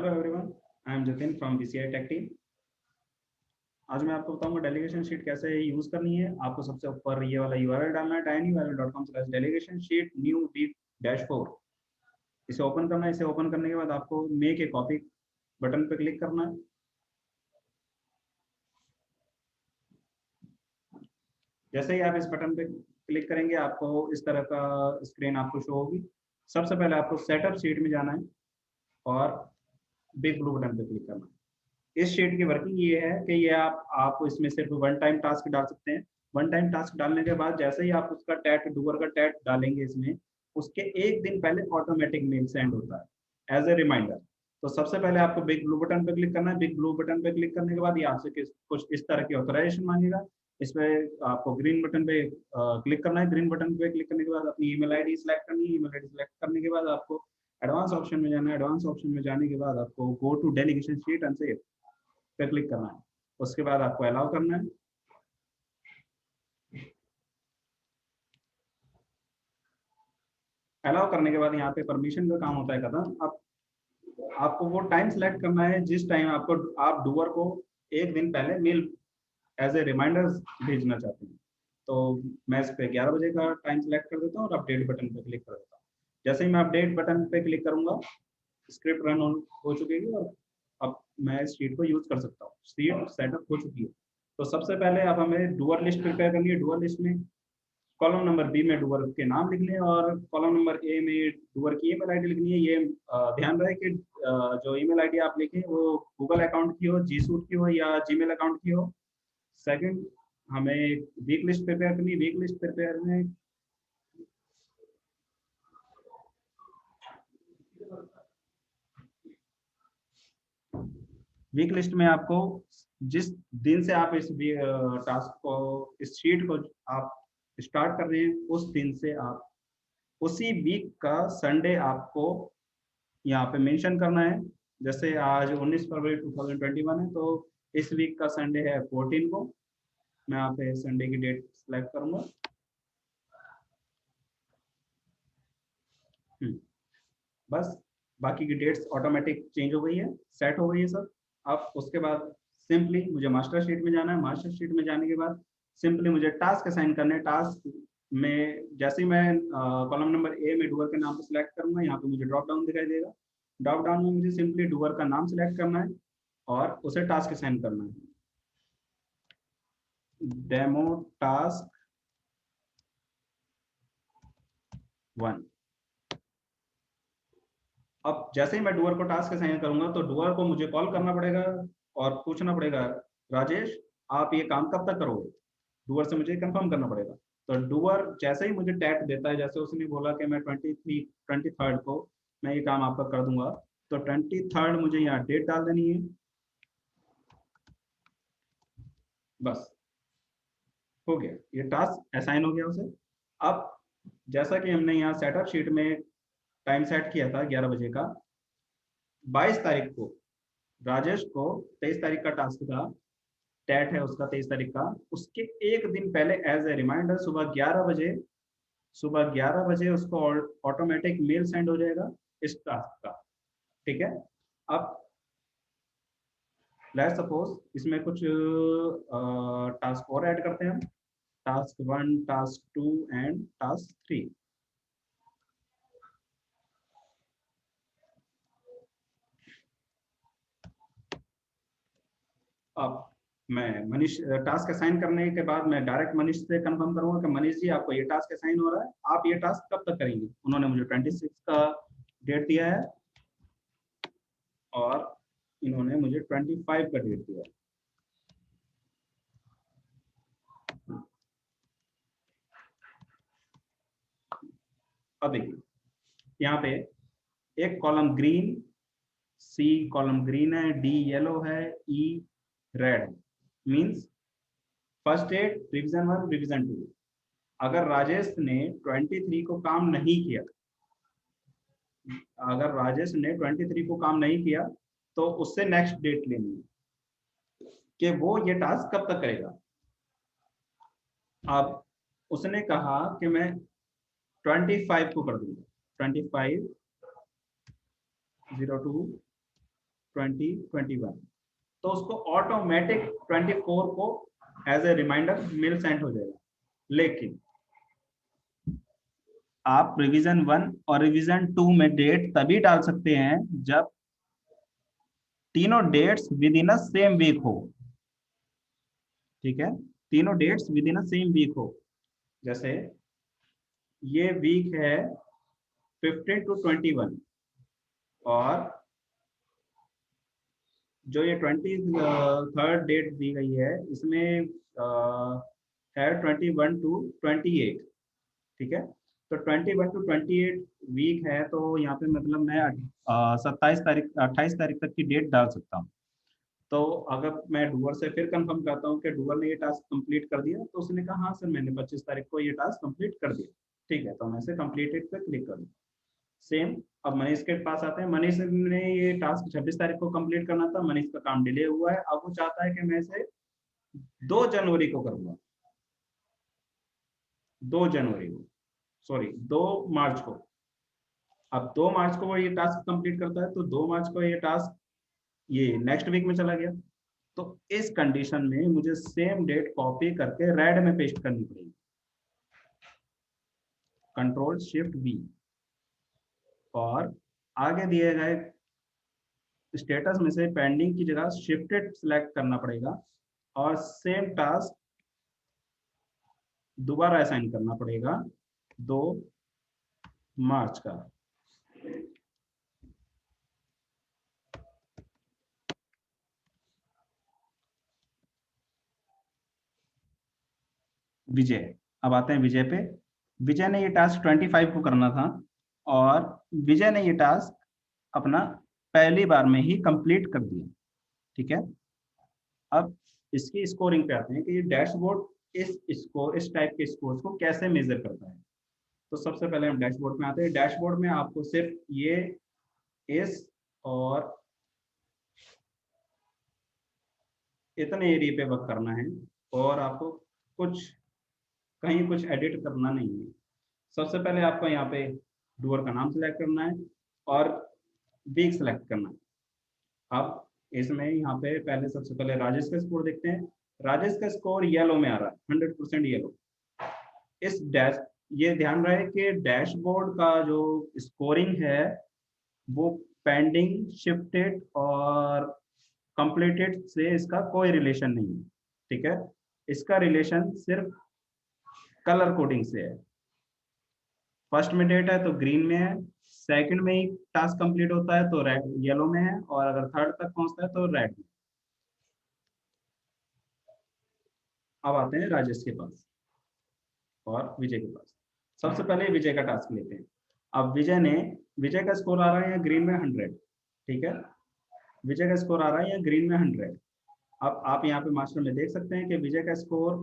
Hello everyone, I am Jatin from BCI tech team. आज मैं आपको बताऊंगा डेलीगेशन शीट कैसे यूज करनी है। आपको सबसे ऊपर ये वाला यूआरएल डालना है tinyurl.com/delegation sheet new week-4। इसे ओपन करना है। इसे ओपन करने के बाद आपको मेक ए कॉपी बटन पे क्लिक करना है। जैसे ही आप इस बटन पे क्लिक करेंगे आपको इस तरह का स्क्रीन आपको शो होगी। सबसे पहले आपको सेटअप शीट में जाना है और बिग ब्लू बटन पे क्लिक करना है। इस शीट की वर्किंग ये है कि ये आप इसमें सिर्फ वन टाइम टास्क डाल सकते हैं। वन टाइम टास्क डालने के बाद जैसे ही आप उसका टैट डूअर का टैट डालेंगे इसमें, उसके एक दिन पहले ऑटोमेटिक मेल सेंड होता है एज ए रिमाइंडर। तो सबसे पहले आपको बिग ब्लू बटन पे क्लिक करना है। बिग ब्लू बटन पे क्लिक करने के बाद ये आपसे कुछ इस तरह की ऑथराइजेशन मांगेगा। इसमें आपको ग्रीन बटन पे क्लिक करना है। ग्रीन बटन पे क्लिक करने के बाद अपनी ईमेल आईडी सिलेक्ट करनी है। ईमेल आईडी सिलेक्ट करने के बाद आपको एडवांस ऑप्शन में जाना है। एडवांस ऑप्शन में जाने के बाद आपको go to delegation sheet and save पे क्लिक करना है। उसके बाद आपको अलाउ करना है। अलाउ करने के बाद यहाँ पे परमिशन का काम होता है खत्म। अब आपको वो टाइम सेलेक्ट करना है जिस टाइम आपको आप डूअर को एक दिन पहले मेल एज ए रिमाइंडर भेजना चाहते हैं। तो मैं इस पे 11 बजे का टाइम सेलेक्ट कर देता हूँ और अपडेट बटन पे क्लिक कर देता हूँ। जैसे ही मैं अपडेट बटन पे क्लिक करूंगा स्क्रिप्ट रन हो चुकी है और अब मैं इस शीट को यूज कर सकता हूँ। शीट सेटअप हो चुकी है। तो सबसे पहले अब हमें डूअर लिस्ट प्रिपेयर करनी है। डूअर लिस्ट में कॉलम नंबर बी में डूअर के नाम लिखने हैं और कॉलम नंबर ए में डूअर की ईमेल आईडी लिखनी है। ये ध्यान रहे कि जो ईमेल आईडी आप लिखें वो गूगल अकाउंट की हो, जी सूट की हो या जीमेल अकाउंट की हो। सेकंड, हमें वीक लिस्ट प्रिपेयर करनी। वीक लिस्ट प्रिपेयर में वीक लिस्ट में आपको जिस दिन से आप इस टास्क को, इस शीट को आप स्टार्ट कर रहे हैं, उस दिन से आप उसी वीक का संडे आपको यहाँ पे मेंशन करना है। जैसे आज 19 फरवरी 2021 है तो इस वीक का संडे है 14 को। मैं यहाँ पे संडे की डेट सेलेक्ट करूंगा। बस बाकी की डेट्स ऑटोमेटिक चेंज हो गई है, सेट हो गई है सब। अब उसके बाद सिंपली मुझे मास्टर शीट में जाना है। मास्टर शीट में जाने के बाद सिंपली मुझे टास्क असाइन करने हैं। टास्क में जैसे ही मैं कॉलम नंबर ए में डूअर के नाम को सिलेक्ट करूंगा, यहाँ पे मुझे ड्रॉप डाउन दिखाई देगा। ड्रॉप डाउन में मुझे सिंपली डूअर का नाम सिलेक्ट करना है और उसे टास्क असाइन करना है। Demo task 1। अब जैसे ही मैं डूअर को टास्क असाइन करूंगा तो डूअर को मुझे कॉल करना पड़ेगा और पूछना पड़ेगा, राजेश आप ये काम कब तक करोगे। डूअर से मुझे कंफर्म करना पड़ेगा। तो डूअर जैसे ही मुझे टैग देता है, जैसे उसने बोला कि मैं 23rd को मैं ये काम आपका कर दूंगा, तो 23rd मुझे यहाँ डेट डाल देनी है। बस हो गया, ये टास्क असाइन हो गया उसे। अब जैसा कि हमने यहाँ सेटअप शीट में टाइम सेट किया था 11 बजे का, 22 तारीख को राजेश को 23 तारीख का टास्क था, टैट है उसका 23 तारीख का, उसके एक दिन पहले एज ए रिमाइंडर सुबह 11 बजे उसको ऑटोमेटिक मेल सेंड हो जाएगा इस टास्क का। ठीक है। अब लेट्स सपोज इसमें कुछ टास्क और ऐड करते हैं हम। Task 1, task 2 and task 3। अब मैं मनीष टास्क असाइन करने के बाद मैं डायरेक्ट मनीष से कंफर्म करूंगा कि मनीष जी आपको ये टास्क असाइन हो रहा है, आप ये टास्क कब तक करेंगे। उन्होंने मुझे 26 का डेट दिया है और इन्होंने मुझे 25 का डेट दिया है। अब देखिए यहाँ पे एक column green, C column green है, डी येलो है, E red, means first add revision 1 revision 2। अगर राजेश ने 23 को काम नहीं किया, अगर राजेश ने 23 को काम नहीं किया तो उससे नेक्स्ट डेट लेनी है कि वो ये टास्क कब तक करेगा। अब उसने कहा कि मैं 25 को कर दूंगा। 25/02 2021, तो उसको ऑटोमेटिक 24 को as a reminder mail send हो जाएगा। लेकिन आप रिवीजन 1 और रिवीजन 2 में डेट तभी डाल सकते हैं जब तीनों dates within a same week हो। ठीक है, तीनों dates within a same week हो। जैसे ये वीक है 15 to 21 और जो ये 23rd डेट दी गई है इसमें है 21 to 28। ठीक है, तो 21 to 28 वीक है, तो यहाँ पे मतलब मैं 28 तारीख तक की डेट डाल सकता हूँ। तो अगर मैं डूअर से फिर कंफर्म करता हूँ कि डूअर ने ये टास्क कंप्लीट कर दिया, तो उसने कहा हाँ सर मैंने 25 तारीख को ये टास्क कंप्लीट कर दिया। ठीक है, तो मैं इसे कंप्लीटेड पे क्लिक करूँ। सेम अब मनीष के पास आते हैं। मनीष ने ये टास्क 26 तारीख को कंप्लीट करना था, मनीष का काम डिले हुआ है। अब वो चाहता है कि मैं इसे 2 जनवरी को करूँगा, 2 जनवरी को, सॉरी 2 मार्च को। अब 2 मार्च को वो ये टास्क कंप्लीट करता है, तो 2 मार्च को ये टास्क ये नेक्स्ट वीक में चला गया। तो इस कंडीशन में मुझे सेम डेट कॉपी करके रेड में पेस्ट करनी पड़ेगी। कंट्रोल शिफ्ट वी, और आगे दिए गए स्टेटस में से पेंडिंग की जगह शिफ्टेड सिलेक्ट करना पड़ेगा और सेम टास्क दोबारा असाइन करना पड़ेगा 2 मार्च का। विजय, अब आते हैं विजय पे। विजय ने ये टास्क 25 को करना था और विजय ने ये टास्क अपना पहली बार में ही कंप्लीट कर दिया। ठीक है, अब इसकी स्कोरिंग पे आते हैं कि ये डैशबोर्ड इस टाइप के स्कोर्स को कैसे मेजर करता है। तो सबसे पहले हम डैशबोर्ड में आते हैं। डैशबोर्ड में आपको सिर्फ ये इस और इतने एरिया पे वर्क करना है और आपको कहीं कुछ एडिट करना नहीं है। सबसे पहले आपको यहाँ पे डूअर का नाम सिलेक्ट करना है और वीक सिलेक्ट करना है। अब इसमें यहाँ पे पहले सबसे पहले राजेश का स्कोर देखते हैं। राजेश का स्कोर येलो में आ रहा है, 100% येलो। इस डैश ये ध्यान रहे कि डैशबोर्ड का जो स्कोरिंग है वो पेंडिंग, शिफ्टेड और कंप्लीटेड से इसका कोई रिलेशन नहीं है। ठीक है, इसका रिलेशन सिर्फ कलर कोडिंग से है। फर्स्ट में डेट है तो ग्रीन में है, सेकंड में ही टास्क कंप्लीट होता है तो रेड येलो में है, और अगर थर्ड तक पहुंचता है तो रेड में। अब आते हैं राजेश के पास और विजय के पास। सबसे पहले विजय का टास्क लेते हैं। अब विजय का स्कोर आ रहा है ग्रीन में 100। ठीक है, विजय का स्कोर आ रहा है यहाँ ग्रीन में 100। अब आप यहाँ पे मास्टर में देख सकते हैं कि विजय का स्कोर,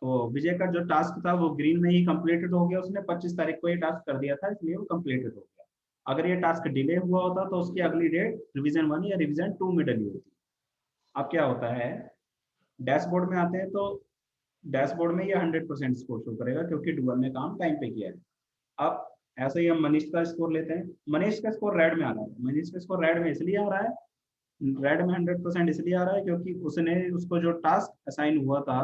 तो विजय का जो टास्क था वो ग्रीन में ही कंप्लीटेड हो गया। उसने 25 तारीख को ये टास्क कर दिया था, इसलिए वो कंप्लीटेड हो गया। अगर ये टास्क डिले हुआ होता तो उसकी अगली डेट रिवीजन 1 या रिवीजन 2 में डली होती। अब क्या होता है, डैशबोर्ड में आते हैं तो डैशबोर्ड में ये 100% स्कोर शो करेगा क्योंकि डुअल ने काम टाइम पे किया है। अब ऐसे ही हम मनीष का स्कोर लेते हैं। मनीष का स्कोर रेड में आ रहा है। मनीष का स्कोर रेड में इसलिए आ रहा है, रेड में 100% इसलिए आ रहा है क्योंकि उसको जो टास्क असाइन हुआ था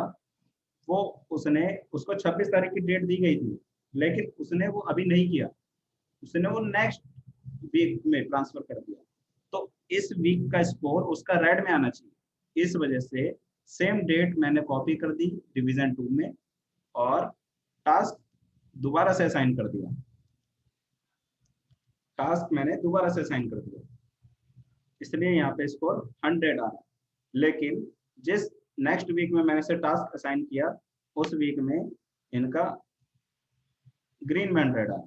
वो उसको 26 तारीख की डेट दी गई थी, लेकिन उसने वो अभी नहीं किया, उसने वो नेक्स्ट वीक में ट्रांसफर कर दिया। तो इस वीक का स्कोर उसका रेड में आना चाहिए। इस वजह से सेम डेट मैंने कॉपी कर दी डिवीजन 2 में और टास्क दोबारा से असाइन कर दिया। टास्क मैंने दोबारा से असाइन कर दिया, इसलिए यहाँ पे स्कोर 100 आ रहा है। लेकिन जिस नेक्स्ट वीक में मैंने से टास्क असाइन किया उस वीक में इनका ग्रीन में 100 आ रहा है।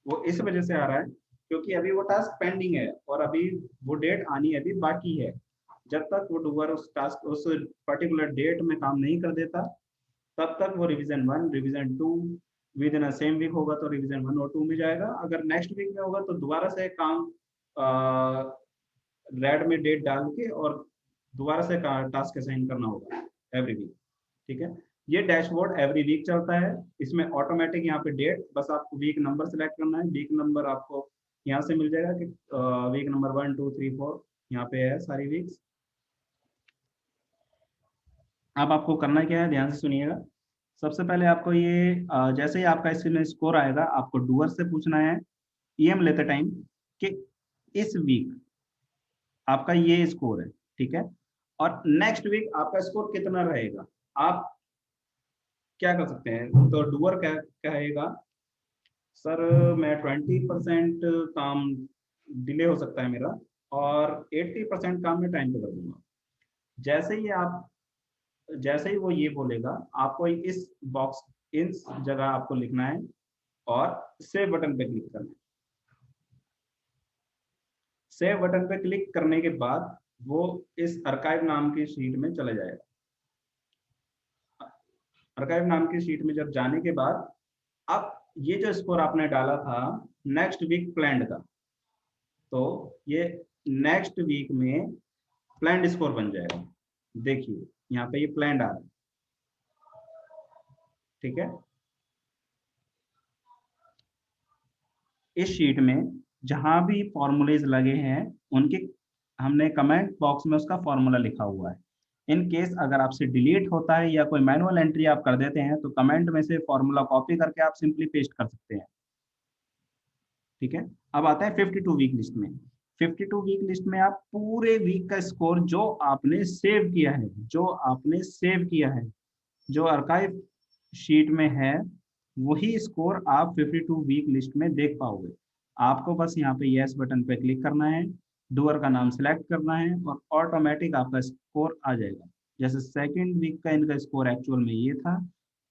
वो इस वजह से आ रहा है क्योंकि अभी वो टास्क पेंडिंग है और अभी वो डेट आनी अभी बाकी है। जब तक वो डूअर उस पर्टिकुलर डेट में काम नहीं कर देता तब तक वो revision 1 revision 2 within same week होगा तो रिवीजन 1 और 2 में जाएगा। अगर नेक्स्ट वीक में होगा तो दोबारा से काम रेड में डेट डाल के और दोबारा से टास्क असाइन करना होगा एवरी वीक। ठीक है, ये डैशबोर्ड एवरी वीक चलता है। इसमें ऑटोमेटिक यहाँ पे डेट, बस आपको वीक नंबर सेलेक्ट करना है। वीक नंबर आपको यहाँ से मिल जाएगा कि वीक नंबर 1 2 3 4 यहाँ पे है सारी वीक्स। अब आपको करना क्या है, ध्यान से सुनिएगा। सबसे पहले आपको ये जैसे ही आपका इसमें स्कोर आएगा, आपको डूअर से पूछना है ईएम लेते टाइम कि इस वीक आपका ये स्कोर है, ठीक है, और नेक्स्ट वीक आपका स्कोर कितना रहेगा। आप क्या कर सकते हैं, तो डूअर क्या कहेगा, सर मैं 20% काम डिले हो सकता है मेरा और 80% काम मैं टाइम पे कर दूंगा। जैसे ही आप जैसे ही वो ये बोलेगा, आपको इस बॉक्स इस जगह आपको लिखना है और सेव बटन पे क्लिक करना है। सेव बटन पे क्लिक करने के बाद वो इस आर्काइव नाम की शीट में चले जाएगा। आर्काइव नाम की शीट में जब जाने के बाद, अब ये जो स्कोर आपने डाला था नेक्स्ट वीक प्लान्ड का, तो ये नेक्स्ट वीक में प्लान्ड स्कोर बन जाएगा। देखिए यहाँ पे ये प्लान्ड आ रहा है, ठीक है। इस शीट में जहां भी फॉर्मूलेज लगे हैं उनके हमने कमेंट बॉक्स में उसका फॉर्मूला लिखा हुआ है। इन केस अगर आपसे डिलीट होता है या कोई मैनुअल एंट्री आप कर देते हैं तो कमेंट में से फॉर्मूला कॉपी करके आप सिंपली पेस्ट कर सकते हैं, ठीक है। अब आता है 52 वीक लिस्ट में। 52 वीक लिस्ट में आप पूरे वीक का स्कोर जो आपने सेव किया है, जो आर्काइव शीट में है, वही स्कोर आप 52 वीक लिस्ट में देख पाओगे। आपको बस यहाँ पे यस बटन पे क्लिक करना है, डूअर का नाम सेलेक्ट करना है और ऑटोमेटिक आपका स्कोर आ जाएगा। जैसे सेकंड वीक का इनका स्कोर एक्चुअल में ये था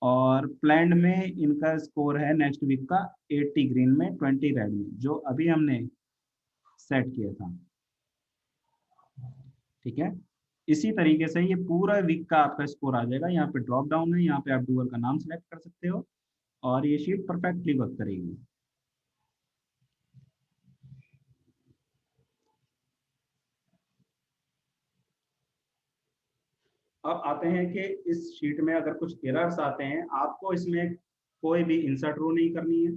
और प्लान्ड में इनका स्कोर है नेक्स्ट वीक का 80 ग्रीन में 20 रेड में, जो अभी हमने सेट किया था, ठीक है। इसी तरीके से ये पूरा वीक का आपका स्कोर आ जाएगा। यहाँ पे ड्रॉप डाउन है, यहाँ पे आप डूअर का नाम सेलेक्ट कर सकते हो और ये शीट परफेक्टली वर्क करेगी। अब आते हैं कि इस शीट में अगर कुछ एरर्स आते हैं, आपको इसमें कोई भी इंसर्ट रो नहीं करनी है,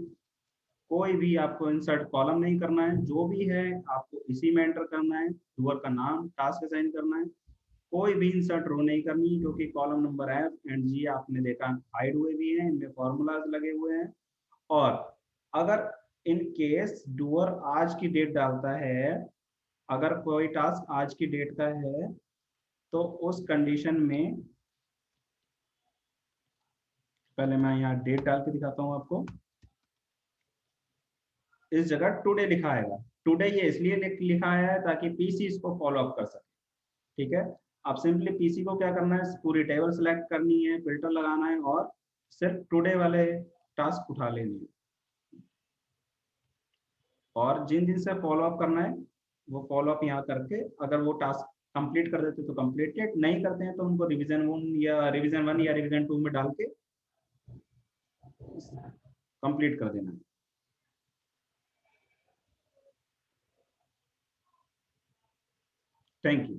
कोई भी आपको इंसर्ट कॉलम नहीं करना है, जो भी है आपको इसी में एंटर करना है, डूअर का नाम, टास्क असाइन करना है। कोई भी इंसर्ट रो नहीं करनी, क्योंकि कॉलम नंबर एफ एंड जी आपने देखा हाइड हुए भी हैं, इनमें फॉर्मूलाज लगे हुए हैं। और अगर इन केस डूअर आज की डेट डालता है, अगर कोई टास्क आज की डेट का है, तो उस कंडीशन में पहले मैं यहाँ डेट डाल के दिखाता हूँ आपको। इस जगह टुडे लिखा आएगा। टुडे ये इसलिए लिखा आया है ताकि पीसी इसको फॉलो अप कर सके, ठीक है। आप सिंपली पीसी को क्या करना है, पूरी टेबल सेलेक्ट करनी है, फिल्टर लगाना है और सिर्फ टुडे वाले टास्क उठा लेने हैं। और जिन जिन से फॉलो अप करना है वो फॉलो अप यहाँ करके, अगर वो टास्क कंप्लीट कर देते तो कंप्लीटेड, नहीं करते हैं तो उनको रिवीजन 1 या रिवीजन 2 में डाल के कंप्लीट कर देना है। Thank you.